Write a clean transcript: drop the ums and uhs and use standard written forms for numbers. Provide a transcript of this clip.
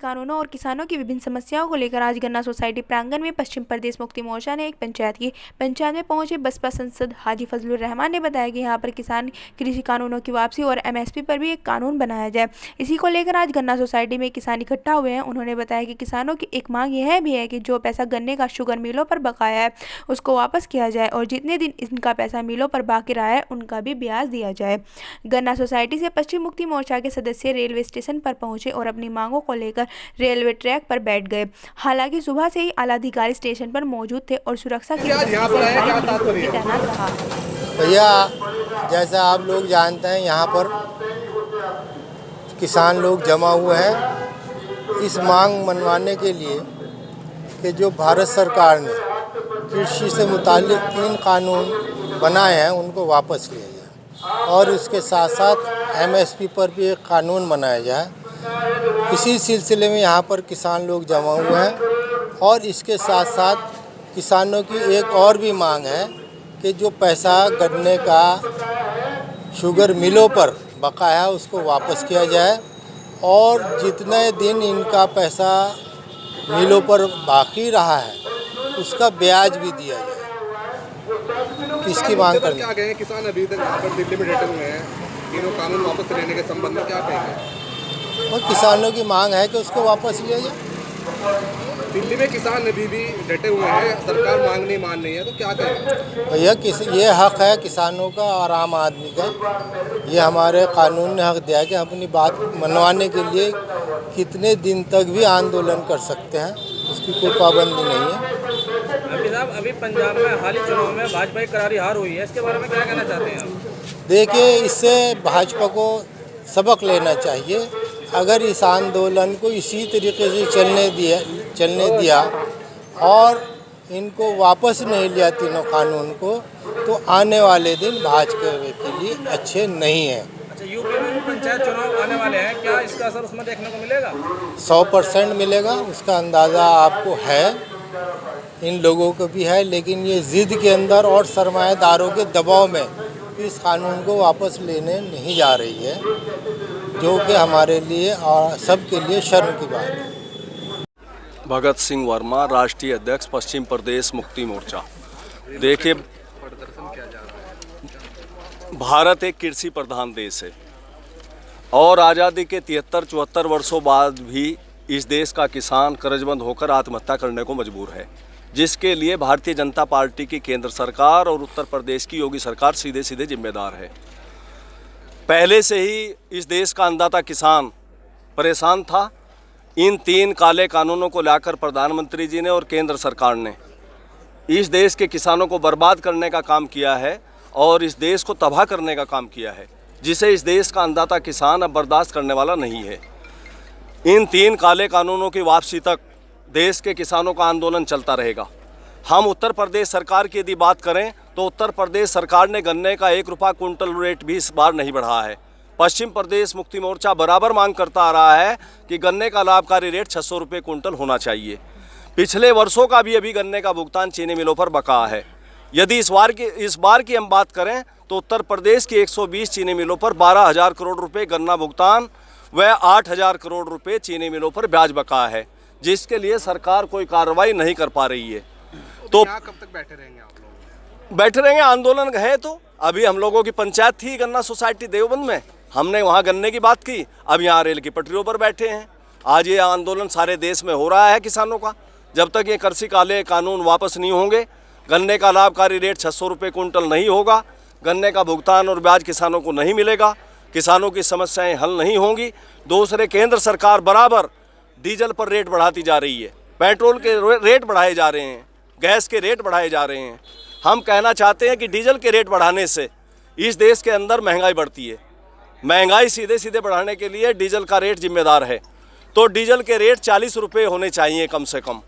कानूनों और किसानों की विभिन्न समस्याओं को लेकर आज गन्ना सोसाइटी प्रांगण में पश्चिम प्रदेश मुक्ति मोर्चा ने एक पंचायत की। पंचायत में पहुंचे बसपा सांसद हाजी फजलुर रहमान ने बताया कि यहां पर किसान कृषि कानूनों की वापसी और एमएसपी पर भी एक कानून बनाया जाए। इसी को लेकर आज गन्ना सोसाइटी में किसान इकट्ठा हुए हैं। उन्होंने बताया कि किसानों की एक मांग यह भी है कि जो पैसा गन्ने का शुगर मिलों पर बकाया है उसको वापस किया जाए और जितने दिन इनका पैसा मिलों पर बाकी रहा है उनका भी ब्याज दिया जाए। गन्ना सोसाइटी से पश्चिम मुक्ति मोर्चा के सदस्य रेलवे स्टेशन पर पहुंचे और अपनी मांगों को लेकर रेलवे ट्रैक पर बैठ गए। हालांकि सुबह से ही आला अधिकारी स्टेशन पर मौजूद थे और सुरक्षा की तैनात रहा। भैया, जैसा आप लोग जानते हैं, यहाँ पर किसान लोग जमा हुए हैं इस मांग मनवाने के लिए कि जो भारत सरकार ने कृषि से मुताल्लिक 3 कानून बनाए हैं उनको वापस लिया जाए और उसके साथ साथ एमएसपी पर भी एक कानून बनाया जाए। इसी सिलसिले में यहाँ पर किसान लोग जमा हुए हैं और इसके साथ साथ किसानों की एक और भी मांग है कि जो पैसा गन्ने का शुगर मिलों पर बकाया है उसको वापस किया जाए और जितने दिन इनका पैसा मिलों पर बाकी रहा है उसका ब्याज भी दिया जाए। किसकी मांग करनी? क्या कहें किसान अभी तक यहाँ पर दिल्ली में डटे हुए हैं, तीनों कानून वापस लेने के संबंध में क्या कहेंगे? और किसानों की मांग है कि उसको वापस लिया जाए। दिल्ली में किसान अभी भी डटे हुए हैं, सरकार मांग नहीं मान रही है, तो क्या कहें? भैया, ये हक है किसानों का और आम आदमी का। ये हमारे कानून ने हक दिया है कि अपनी बात मनवाने के लिए कितने दिन तक भी आंदोलन कर सकते हैं, उसकी कोई पाबंदी नहीं है। अभी पंजाब में हाल ही चुनाव में भाजपा की करारी हार हुई है, इसके बारे में क्या कहना चाहते हैं आप? देखिए, इससे भाजपा को सबक लेना चाहिए। अगर इस आंदोलन को इसी तरीके से चलने दिया और इनको वापस नहीं लिया तीनों कानून को, तो आने वाले दिन भाजपा के लिए अच्छे नहीं हैं। अच्छा, यूपी में भी पंचायत चुनाव आने वाले हैं, क्या इसका असर उसमें देखने को मिलेगा? 100% मिलेगा, उसका अंदाज़ा आपको है, इन लोगों को भी है, लेकिन ये ज़िद के अंदर और सरमाएदारों के दबाव में इस कानून को वापस लेने नहीं जा रही है, जो कि हमारे लिए और सबके लिए शर्म की बात है। भगत सिंह वर्मा, राष्ट्रीय अध्यक्ष, पश्चिम प्रदेश मुक्ति मोर्चा। देखिए, भारत एक कृषि प्रधान देश है और आज़ादी के 73-74 वर्षों बाद भी इस देश का किसान कर्जबंद होकर आत्महत्या करने को मजबूर है, जिसके लिए भारतीय जनता पार्टी की केंद्र सरकार और उत्तर प्रदेश की योगी सरकार सीधे सीधे जिम्मेदार है। पहले से ही इस देश का अन्नदाता किसान परेशान था। इन 3 काले कानूनों को लाकर प्रधानमंत्री जी ने और केंद्र सरकार ने इस देश के किसानों को बर्बाद करने का काम किया है और इस देश को तबाह करने का काम किया है, जिसे इस देश का अन्नदाता किसान अब बर्दाश्त करने वाला नहीं है। इन 3 काले कानूनों की वापसी तक देश के किसानों का आंदोलन चलता रहेगा। हम उत्तर प्रदेश सरकार की यदि बात करें तो उत्तर प्रदेश सरकार ने गन्ने का 1 रुपया कुंटल रेट भी इस बार नहीं बढ़ाया है। पश्चिम प्रदेश मुक्ति मोर्चा बराबर मांग करता आ रहा है कि गन्ने का लाभकारी रेट 600 रुपये कुंटल होना चाहिए। पिछले वर्षों का भी अभी गन्ने का भुगतान चीनी मिलों पर बकाया है। यदि इस बार की हम बात करें तो उत्तर प्रदेश की 120 चीनी मिलों पर 12,000 करोड़ रुपये गन्ना भुगतान व 8,000 करोड़ रुपये चीनी मिलों पर ब्याज बकाया है, जिसके लिए सरकार कोई कार्रवाई नहीं कर पा रही है। तो कब तक बैठे रहेंगे आप लोग? बैठे रहेंगे, आंदोलन है। तो अभी हम लोगों की पंचायत थी गन्ना सोसाइटी देवबंद में, हमने वहाँ गन्ने की बात की, अब यहाँ रेल की पटरियों पर बैठे हैं। आज ये आंदोलन सारे देश में हो रहा है किसानों का। जब तक ये कृषि काले कानून वापस नहीं होंगे, गन्ने का लाभकारी रेट 600 रुपये कुंटल नहीं होगा, गन्ने का भुगतान और ब्याज किसानों को नहीं मिलेगा, किसानों की समस्याएं हल नहीं होंगी। दूसरे, केंद्र सरकार बराबर डीजल पर रेट बढ़ाती जा रही है, पेट्रोल के रेट बढ़ाए जा रहे हैं, गैस के रेट बढ़ाए जा रहे हैं। हम कहना चाहते हैं कि डीजल के रेट बढ़ाने से इस देश के अंदर महंगाई बढ़ती है। महंगाई सीधे सीधे बढ़ाने के लिए डीजल का रेट जिम्मेदार है। तो डीजल के रेट 40 रुपये होने चाहिए कम से कम।